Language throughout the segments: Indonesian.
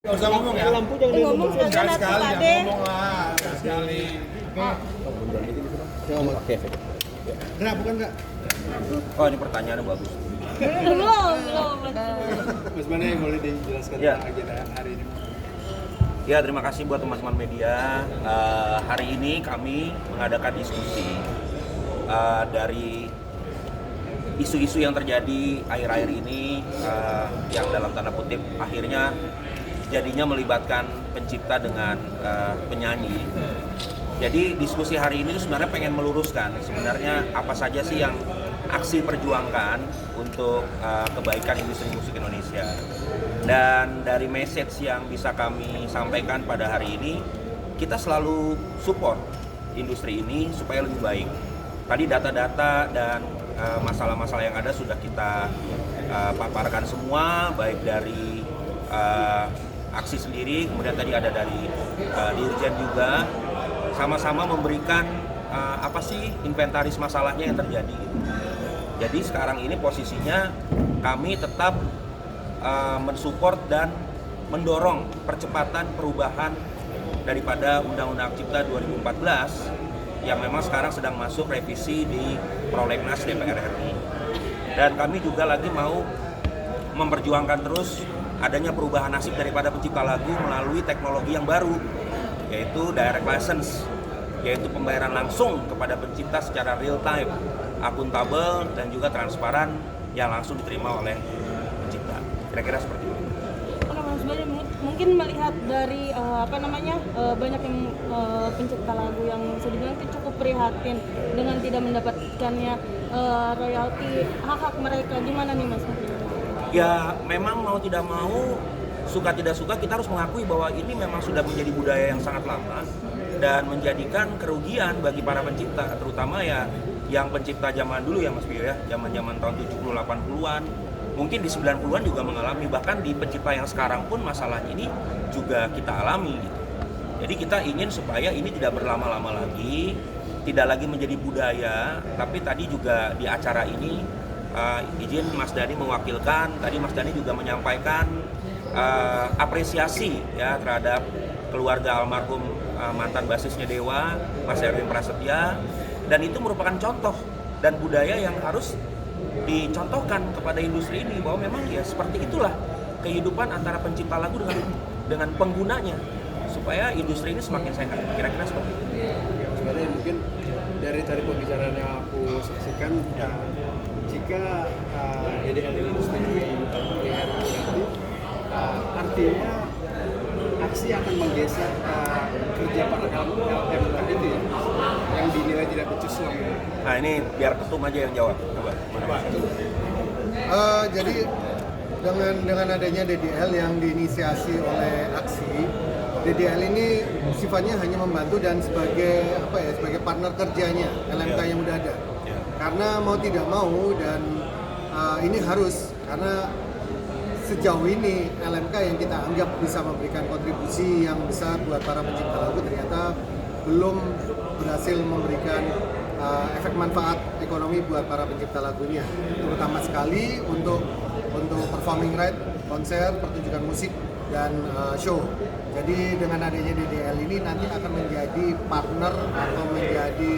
Nggak usah ngomong ya. Lampu jangan ngomong dilupakan. Sekali-sekali Pak jangan Ade. ngomong lah. Sekali. Oke. Enggak, bukan enggak. Oh, ini pertanyaannya bagus. Belum. Mas Bane boleh dijelaskan Ya. tentang agenda hari ini? Ya, terima kasih buat teman-teman media. Hari ini kami mengadakan diskusi dari isu-isu yang terjadi akhir-akhir ini yang dalam tanda kutip akhirnya jadinya melibatkan pencipta dengan penyanyi. Jadi diskusi hari ini sebenarnya pengen meluruskan sebenarnya apa saja sih yang aksi perjuangkan untuk kebaikan industri musik Indonesia. Dan dari message yang bisa kami sampaikan pada hari ini, kita selalu support industri ini supaya lebih baik. Tadi data-data dan masalah-masalah yang ada sudah kita paparkan semua, baik dari aksi sendiri, kemudian tadi ada dari Dirjen juga, sama-sama memberikan apa sih inventaris masalahnya yang terjadi gitu. Jadi sekarang ini posisinya kami tetap mensupport dan mendorong percepatan perubahan daripada Undang-Undang Cipta 2014 yang memang sekarang sedang masuk revisi di Prolegnas DPR RI. Dan kami juga lagi mau memperjuangkan terus adanya perubahan nasib daripada pencipta lagu melalui teknologi yang baru, yaitu direct license, yaitu pembayaran langsung kepada pencipta secara real time, akuntabel dan juga transparan yang langsung diterima oleh pencipta. Kira-kira seperti itu. Oke, Mas Bani, mungkin melihat dari banyak yang pencipta lagu yang bisa dibilang itu cukup prihatin dengan tidak mendapatkannya royalti hak-hak mereka, gimana nih Mas? Ya memang mau tidak mau, suka tidak suka kita harus mengakui bahwa ini memang sudah menjadi budaya yang sangat lama dan menjadikan kerugian bagi para pencipta, terutama ya yang pencipta zaman dulu ya Mas Bio ya, zaman-zaman tahun 70-80-an, mungkin di 90-an juga mengalami, bahkan di pencipta yang sekarang pun masalah ini juga kita alami gitu. Jadi kita ingin supaya ini tidak berlama-lama lagi, tidak lagi menjadi budaya, tapi tadi juga di acara ini izin Mas Dhani mewakilkan, tadi Mas Dhani juga menyampaikan apresiasi ya terhadap keluarga almarhum mantan basisnya Dewa, Mas Erwin Prasetya, dan itu merupakan contoh dan budaya yang harus dicontohkan kepada industri ini, bahwa memang ya seperti itulah kehidupan antara pencipta lagu dengan penggunanya supaya industri ini semakin sehat. Kira-kira seperti itu. Sebenarnya mungkin dari tadi pembicaraan yang aku saksikan, jika DDL ini melihat nanti, artinya aksi akan menggeser kerja para LMK itu ya, yang dinilai tidak becus selama ini. Nah ini biar ketum aja yang jawab. Coba. Jadi dengan adanya DDL yang diinisiasi oleh aksi, DDL ini sifatnya hanya membantu dan sebagai partner kerjanya LMK yang udah ada. Karena mau tidak mau dan ini harus, karena sejauh ini LMK yang kita anggap bisa memberikan kontribusi yang besar buat para pencipta lagu ternyata belum berhasil memberikan efek manfaat ekonomi buat para pencipta lagunya, terutama sekali untuk performing right, konser, pertunjukan musik dan show. Jadi dengan adanya DDL ini nanti akan menjadi partner atau menjadi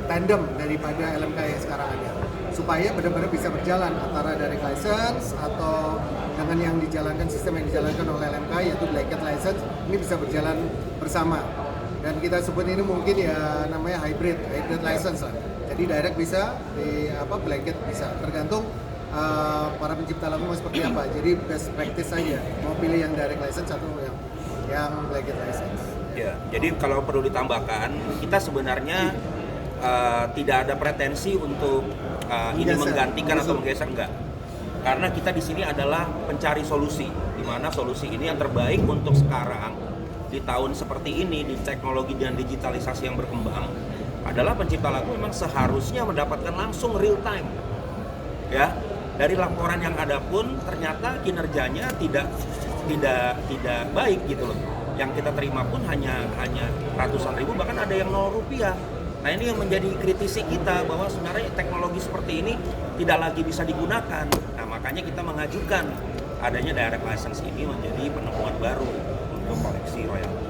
tandem daripada LMK yang sekarang ada, supaya benar-benar bisa berjalan antara direct license atau dengan yang dijalankan, sistem yang dijalankan oleh LMK yaitu blanket license, ini bisa berjalan bersama. Dan kita sebut ini mungkin ya namanya hybrid license lah. Jadi direct bisa, blanket bisa, tergantung para pencipta lagu mau seperti apa. Jadi best practice saja, mau pilih yang direct license atau yang blanket license. Ya, jadi kalau perlu ditambahkan, kita sebenarnya tidak ada pretensi untuk ini menggantikan atau menggeser, enggak. Karena kita di sini adalah pencari solusi, di mana solusi ini yang terbaik untuk sekarang di tahun seperti ini, di teknologi dan digitalisasi yang berkembang, adalah pencipta lagu memang seharusnya mendapatkan langsung real time. Ya, dari laporan yang ada pun ternyata kinerjanya tidak baik gitu loh. Yang kita terima pun hanya ratusan ribu, bahkan ada yang 0 rupiah. Nah ini yang menjadi kritisi kita, bahwa sebenarnya teknologi seperti ini tidak lagi bisa digunakan. Nah makanya kita mengajukan adanya direct license ini menjadi penemuan baru untuk koleksi royalti.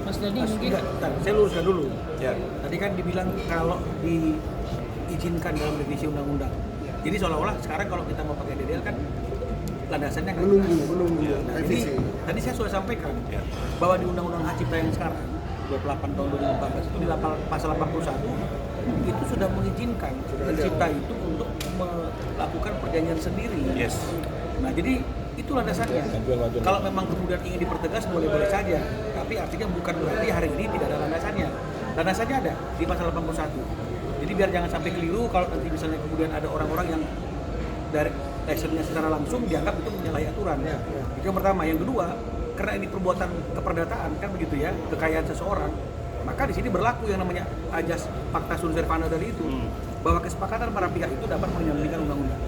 Mas Dadi mungkin Saya luruskan dulu. Ya. Tadi kan dibilang kalau diizinkan dalam revisi undang-undang. Jadi seolah-olah sekarang kalau kita mau pakai DDL kan landasannya kan menunggu Nah, revisi. jadi tadi saya sudah sampaikan Ya. bahwa di Undang-Undang Hak Cipta yang sekarang 28 tahun 2014 itu di pasal 81 itu sudah mengizinkan pencipta itu untuk melakukan perjanjian sendiri. Yes. Nah, jadi itu landasannya. Kalau memang kemudian ingin dipertegas boleh-boleh saja, tapi artinya bukan berarti hari ini tidak ada landasannya. Landasannya ada di pasal 81. Jadi biar jangan sampai keliru kalau nanti misalnya kemudian ada orang-orang yang dari license-nya secara langsung dianggap itu menyalahi aturan. Itu yang pertama. Yang kedua, karena ini perbuatan keperdataan kan begitu ya, kekayaan seseorang, maka di sini berlaku yang namanya ajas pacta sunt servanda dari itu, bahwa kesepakatan para pihak itu dapat menyampingkan undang-undang.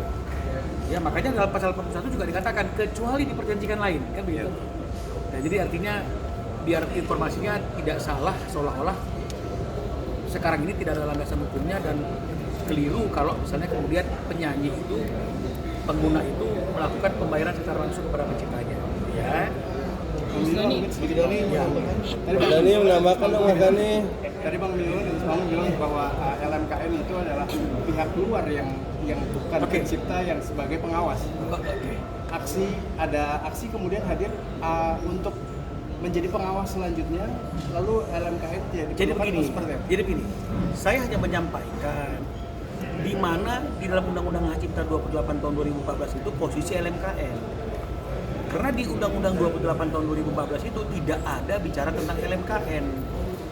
Ya, makanya dalam pasal 81 juga dikatakan kecuali diperjanjikan lain, kan begitu. Nah, jadi artinya biar informasinya tidak salah seolah-olah sekarang ini tidak ada landasan hukumnya dan keliru kalau misalnya kemudian penyanyi itu, pengguna itu melakukan pembayaran secara langsung kepada penciptanya. Ya. Sedikit Doni, Dani yang menambahkan dong Mas Dani. Tadi Bang Milan bilang bahwa LMKN itu adalah pihak luar yang bukan pencipta, yang sebagai pengawas. Aksi kemudian hadir untuk menjadi pengawas selanjutnya, lalu LMKN Jadi begini, saya hanya menyampaikan di mana di dalam Undang-Undang Hak Cipta 28 tahun 2014 itu posisi LMKN. Karena di Undang-Undang 28 tahun 2014 itu tidak ada bicara tentang LMKN.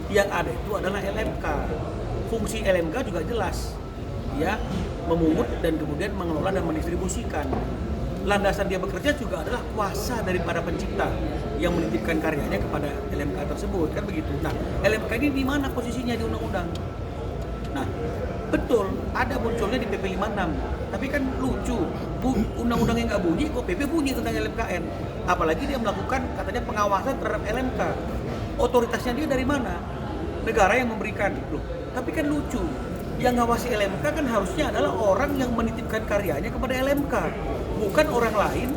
Yang ada itu adalah LMK. Fungsi LMK juga jelas, ya, memungut dan kemudian mengelola dan mendistribusikan. Landasan dia bekerja juga adalah kuasa daripada pencipta yang menitipkan karyanya kepada LMK tersebut, kan begitu. Nah, LMK ini di mana posisinya di undang-undang? Nah, betul, ada munculnya di PP 56, tapi kan lucu, undang-undangnya nggak bunyi, kok PP bunyi tentang LMKN. Apalagi dia melakukan katanya pengawasan terhadap LMK. Otoritasnya dia dari mana? Negara yang memberikan, loh. Tapi kan lucu, yang ngawasi LMK kan harusnya adalah orang yang menitipkan karyanya kepada LMK, bukan orang lain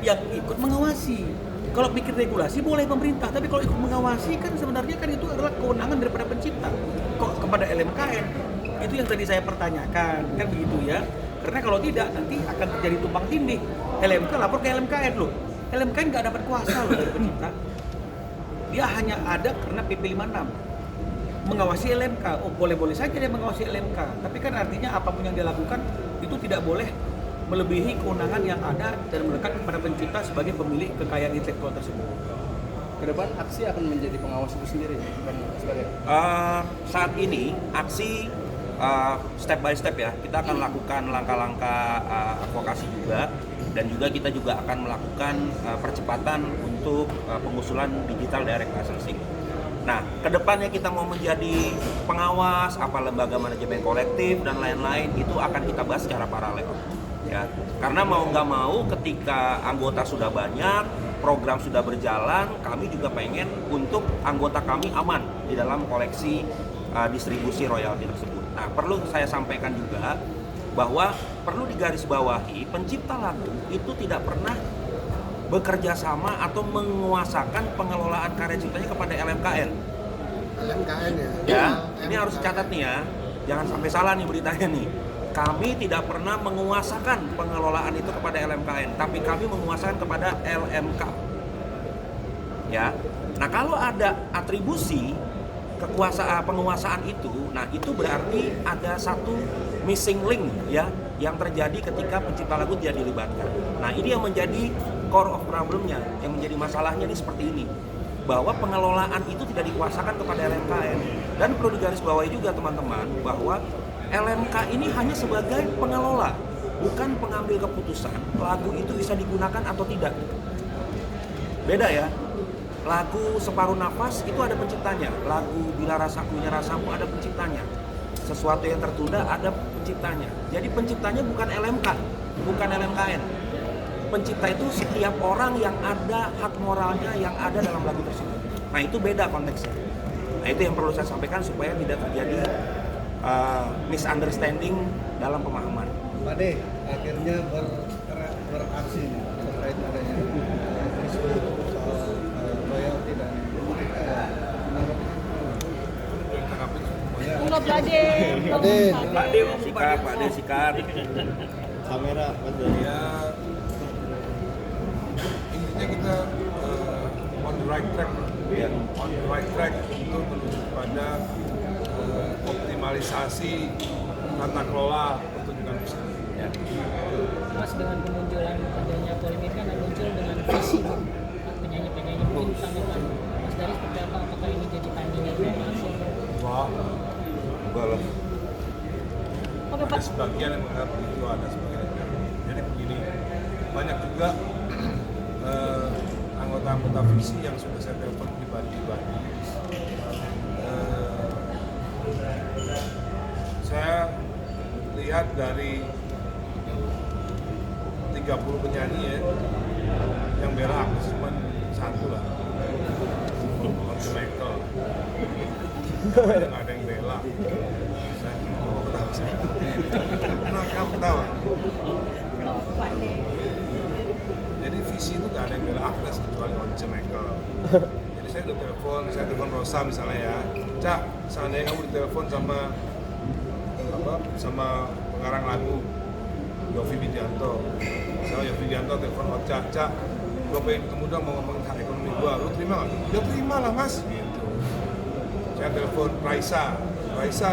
yang ikut mengawasi. Kalau bikin regulasi boleh pemerintah, tapi kalau ikut mengawasi kan sebenarnya kan itu adalah kewenangan daripada pencipta. Kok kepada LMKN? Itu yang tadi saya pertanyakan, kan begitu ya. Karena kalau tidak nanti akan terjadi tumpang tindih. LMK lapor ke LMKN loh. LMKN nggak dapat kuasa loh dari pencipta. Dia hanya ada karena PP 56 mengawasi LMK. Oh, boleh-boleh saja dia mengawasi LMK, tapi kan artinya apapun yang dia lakukan itu tidak boleh melebihi kewenangan yang ada dan melekat kepada pencipta sebagai pemilik kekayaan intelektual tersebut. Ke depan aksi akan menjadi pengawas itu sendiri, bukan sebagai Saat ini aksi step by step ya, kita akan lakukan langkah-langkah advokasi juga, dan juga kita juga akan melakukan percepatan untuk pengusulan digital direct licensing. Nah, kedepannya kita mau menjadi pengawas, apa lembaga manajemen kolektif dan lain-lain, itu akan kita bahas secara paralel. Ya, karena mau nggak mau ketika anggota sudah banyak, program sudah berjalan, kami juga pengen untuk anggota kami aman di dalam koleksi distribusi royalti tersebut. Nah, perlu saya sampaikan juga bahwa perlu digarisbawahi, pencipta lagu itu tidak pernah bekerja sama atau menguasakan pengelolaan karya ciptanya kepada LMKN. LMKN ya. Ya, ini harus dicatat nih ya, jangan sampai salah nih beritanya nih. Kami tidak pernah menguasakan pengelolaan itu kepada LMKN, tapi kami menguasakan kepada LMK. Ya, nah kalau ada atribusi penguasaan itu, nah itu berarti ada satu missing link ya yang terjadi ketika pencipta lagu tidak dilibatkan. Nah ini yang menjadi core of problemnya, yang menjadi masalahnya ini seperti ini, bahwa pengelolaan itu tidak dikuasakan kepada LMKN. Dan perlu digarisbawahi juga teman-teman bahwa LMK ini hanya sebagai pengelola, bukan pengambil keputusan lagu itu bisa digunakan atau tidak. Beda ya. Lagu Separuh Nafas itu ada penciptanya, lagu Bila Rasakunya Rasamu ada penciptanya, Sesuatu Yang Tertunda ada penciptanya. Jadi penciptanya bukan LMK, bukan LMKN. Pencipta itu setiap orang yang ada hak moralnya yang ada dalam lagu tersebut. Nah itu beda konteksnya. Nah itu yang perlu saya sampaikan supaya tidak terjadi misunderstanding dalam pemahaman. Pak De, akhirnya beraksi nih. terkait adanya isu soal royalti dan Enggak Pade. Pak De sikat. Kamera betul. Ya intinya kita on the right track, Ya. on the right track untuk menuju pada optimalisasi tata kelola pertunjukan musik. Ya. Mas, dengan kemunculan adanya polemik kan muncul dengan visi penyanyi-penyanyi, mungkin tanggapan Mas Dari seperti apa? Apakah ini jadi tandingan Mas? Wah, Enggak lah. Oke ada Pak. sebagian yang menganggap begitu, ada sebagian yang tidak. Jadi begini, banyak juga anggota-anggota visi yang sudah saya telepon pribadi-pribadi. Saya lihat dari 30 penyanyi ya, yang bela aku cuma satu lah, Once Michael. Nggak ada yang bela. Saya mau ketawa saya. Kenapa ketawa? Jadi visi itu nggak ada yang bela Agnes kecuali Once Michael. Jadi saya udah telepon Rosa misalnya ya, Cak, seandainya kamu ditelepon sama pengarang lagu Yovie Widianto, misalnya Yovie Widianto telepon Ocha, Cak, gue pengen ketemu dong mau ngomongin hak ekonomi gue, lu terima nggak? Ya terima lah mas, gitu. Saya telepon Raisa,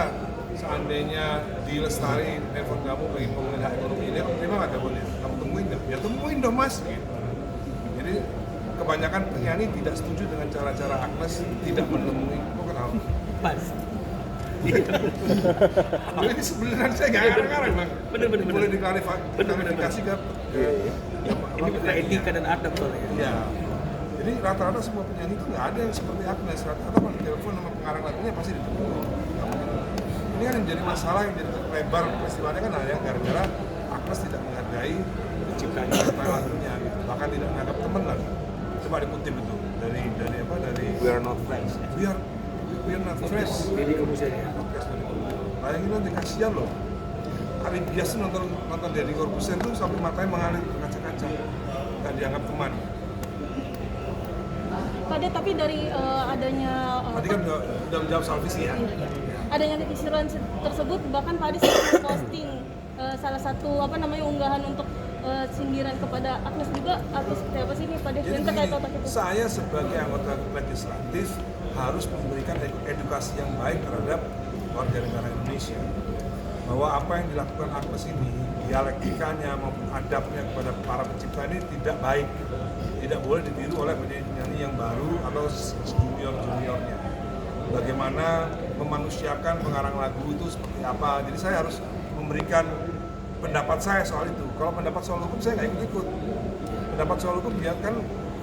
seandainya di Lestari telepon kamu pengen ngomongin hak ekonomi ini, kamu terima nggak teleponnya? Kamu temuin nggak? Ya temuin dong mas, gitu. Jadi kebanyakan penyanyi tidak setuju dengan cara-cara Agnes tidak menemui, kok kenapa? Pas. Ini sebenarnya saya nggak ngarang-ngarang bang. Bener. Boleh diklarifikasi ke Ini bukan etika dan adab soalnya. ya. Jadi rata-rata semua penyanyi itu nggak ada yang seperti Agnes. Rata-rata kalau telepon sama pengarang lagunya pasti ditemuin. Ini kan yang jadi masalah, yang jadi lebar peristiwanya kan hanya gara-gara Agnes tidak menghargai pencipta lagunya, gitu. Bahkan tidak menganggap teman lagi. Coba dikutip itu dari We are not friends. We are not friends. Jadi kemudian ya. Bayangin nanti kasihan loh. Ari biasa nonton Deddy Corbuzier tuh sampai matanya mengalir ke kaca-kaca, nggak dianggap teman. Pade, tapi dari adanya Tadi kan udah menjawab soal visi ya. adanya istilah tersebut, bahkan Pade sempat posting salah satu unggahan untuk sindiran kepada Agnes juga, atau seperti apa sih ini Pade? Jadi Yang terkait begini, otak itu. saya sebagai anggota legislatif harus memberikan edukasi yang baik terhadap warga negara Indonesia, bahwa apa yang dilakukan Agnes ini, dialektikanya maupun adabnya kepada para pencipta ini tidak baik, tidak boleh ditiru oleh penyanyi yang baru atau junior-juniornya. Bagaimana memanusiakan pengarang lagu itu seperti apa, jadi saya harus memberikan pendapat saya soal itu. Kalau pendapat soal hukum saya nggak ikut-ikut. Pendapat soal hukum dia kan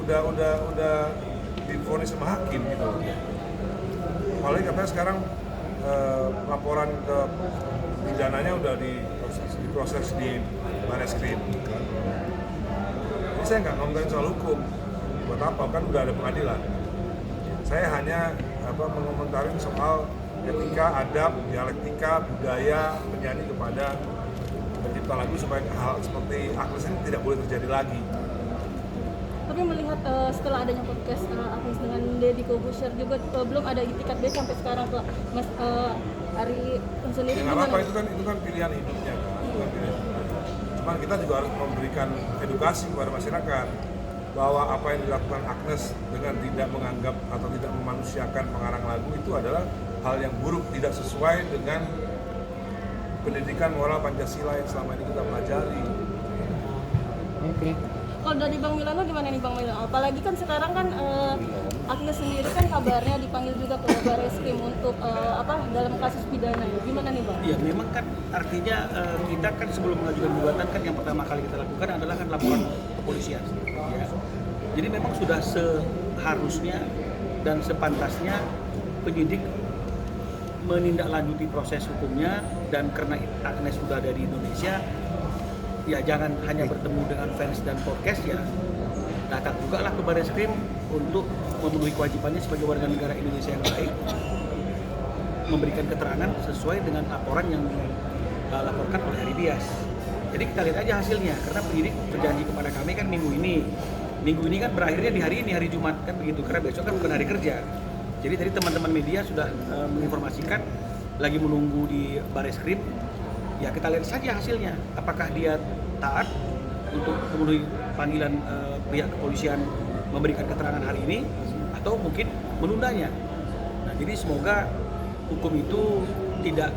udah divonis sama hakim gitu. Apalagi katanya sekarang laporan ke pidananya udah diproses di Barreskrim. Jadi saya nggak ngomongin soal hukum. Buat apa? Kan udah ada pengadilan. Saya hanya mengomentari soal etika, adab, dialektika, budaya penyanyi kepada pencipta lagu supaya hal seperti Agnes ini tidak boleh terjadi lagi. Tapi melihat setelah adanya podcast Agnes dengan Deddy Corbuzier juga belum ada itikat baik sampai sekarang ke Mas Ari sendiri. Ya nggak apa-apa, itu kan pilihan hidupnya kan. Bukan pilihan hidupnya. Cuman kita juga harus memberikan edukasi kepada masyarakat bahwa apa yang dilakukan Agnes dengan tidak menganggap atau tidak memanusiakan pengarang lagu itu adalah hal yang buruk, tidak sesuai dengan pendidikan moral Pancasila yang selama ini kita pelajari. Kalau dari Bang Milano gimana nih Bang Milano? Apalagi kan sekarang kan Agnes sendiri kan kabarnya dipanggil juga ke Barreskrim untuk dalam kasus pidana. Gimana nih Bang? Iya, memang kan artinya kita kan sebelum mengajukan gugatan kan yang pertama kali kita lakukan adalah kan laporan kepolisian. Ya. Jadi memang sudah seharusnya dan sepantasnya penyidik menindaklanjuti proses hukumnya, dan karena Agnes sudah ada di Indonesia, ya jangan hanya bertemu dengan fans dan podcast, ya datang juga lah ke Barreskrim untuk memenuhi kewajibannya sebagai warga negara Indonesia yang baik, memberikan keterangan sesuai dengan laporan yang dilaporkan oleh Ari Dias. Jadi kita lihat aja hasilnya, karena penyidik berjanji kepada kami kan minggu ini kan berakhirnya di hari ini, hari Jumat kan begitu, karena besok kan bukan hari kerja. Jadi tadi teman-teman media sudah menginformasikan lagi menunggu di Bareskrim. Ya kita lihat saja hasilnya, apakah dia taat untuk memenuhi panggilan pihak kepolisian memberikan keterangan hari ini atau mungkin menundanya. Nah, jadi semoga hukum itu tidak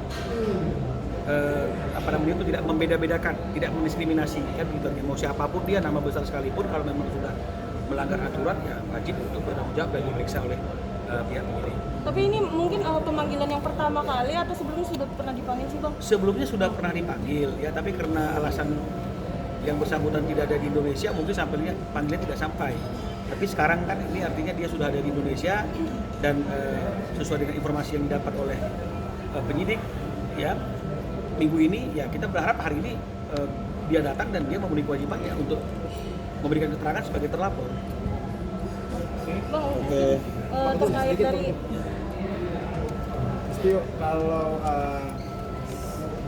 tidak membeda-bedakan, tidak mendiskriminasi kan gitu. Mau siapapun dia, nama besar sekalipun, kalau memang sudah melanggar aturan ya wajib untuk bertanggung jawab dan diperiksa oleh pihak penyidik. Tapi ini mungkin pemanggilan yang pertama kali atau sebelumnya sudah pernah dipanggil sih Bang? Sebelumnya sudah pernah dipanggil ya, tapi karena alasan yang bersangkutan tidak ada di Indonesia mungkin sampainya panggilan tidak sampai. Tapi sekarang kan ini artinya dia sudah ada di Indonesia dan sesuai dengan informasi yang didapat oleh penyidik ya minggu ini ya kita berharap hari ini dia datang dan dia memenuhi kewajibannya untuk memberikan keterangan sebagai terlapor. Bang, terkait dari Tio, kalau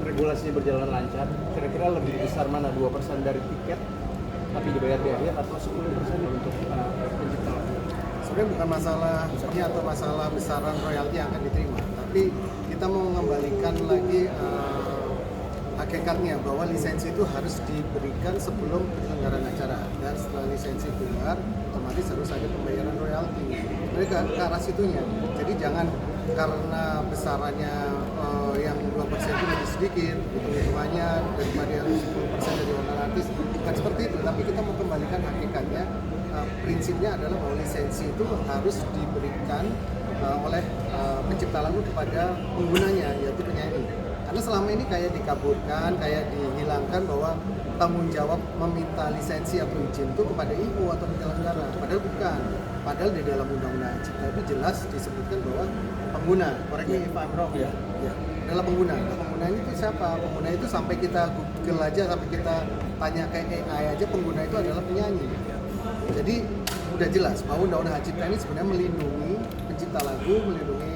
regulasinya berjalan lancar, kira-kira lebih besar mana 2% dari tiket tapi dibayar di akhir atau 10% untuk pencipta lagu? Sebenarnya bukan masalah ini atau masalah besaran royalti yang akan diterima, tapi kita mau mengembalikan lagi hakikatnya bahwa lisensi itu harus diberikan sebelum penyelenggaraan acara, dan setelah lisensi keluar otomatis harus ada pembayaran royalti. Mereka ke arah situnya. Jadi jangan karena besarannya yang 2% itu lebih sedikit, hitung-hitungannya daripada yang 10% dari honor artis, bukan seperti itu. Tapi kita mau kembalikan hakikatnya, prinsipnya adalah bahwa lisensi itu harus diberikan oleh pencipta lagu kepada penggunanya, yaitu penyanyi. Karena selama ini kayak dikaburkan, kayak dihilangkan bahwa tanggung jawab meminta lisensi atau izin itu kepada ibu atau penyelenggara. Padahal bukan. Padahal di dalam undang-undang cipta itu jelas disebutkan bahwa pengguna, correct me if I'm wrong, ya, adalah pengguna. Nah, pengguna itu siapa? Pengguna itu sampai kita Google aja, sampai kita tanya ke AI aja, pengguna itu adalah penyanyi. Jadi udah jelas bahwa undang-undang hak cipta ini sebenarnya melindungi pencipta lagu, melindungi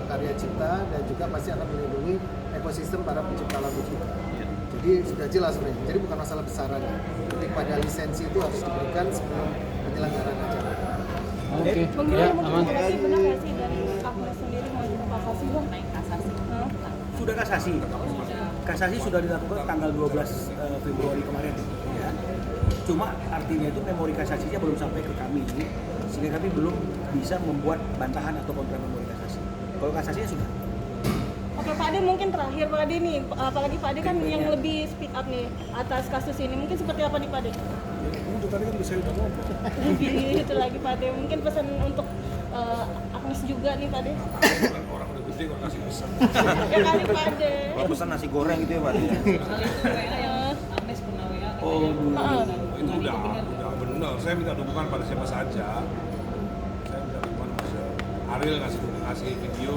karya cipta, dan juga pasti akan melindungi ekosistem para pencipta lagu kita. Jadi sudah jelas sebenarnya. Jadi bukan masalah besarannya, tapi pada lisensi itu harus diberikan sebelum penyelenggaraan acara. Oke. Bang, Ya, mau aman. kasih benar nggak sih dari Agnes sendiri mau kasasi Bang? Naik kasasi. Sudah kasasi. Kasasi sudah dilakukan tanggal 12 Februari kemarin ya. Cuma artinya itu memori kasasinya belum sampai ke kami, sehingga kami belum bisa membuat bantahan atau kontra memori kasasi. Kalau kasasinya sudah. Oke Pak Ade, mungkin terakhir Pak Ade nih, apalagi Pak Ade kan yang lebih speak up nih atas kasus ini, mungkin seperti apa nih Pak Ade? Tadi kan saya udah ngomong. Itu lagi Pak Ade, mungkin pesan untuk Agnes juga nih Pak Ade. Orang udah gede kok kasih pesan. Ya kali Pak Ade. Kalau pesan nasi goreng gitu ya Pak. Agnes pernah WA Itu udah benar. Saya minta dukungan pada siapa saja. Saya minta dukungan pada Ariel ngasih video,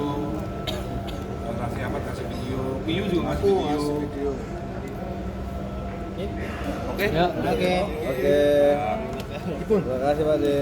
Raffi Ahmad ngasih video, Piyu juga ngasih video. Oke. Ya, oke. Terima kasih Pak De.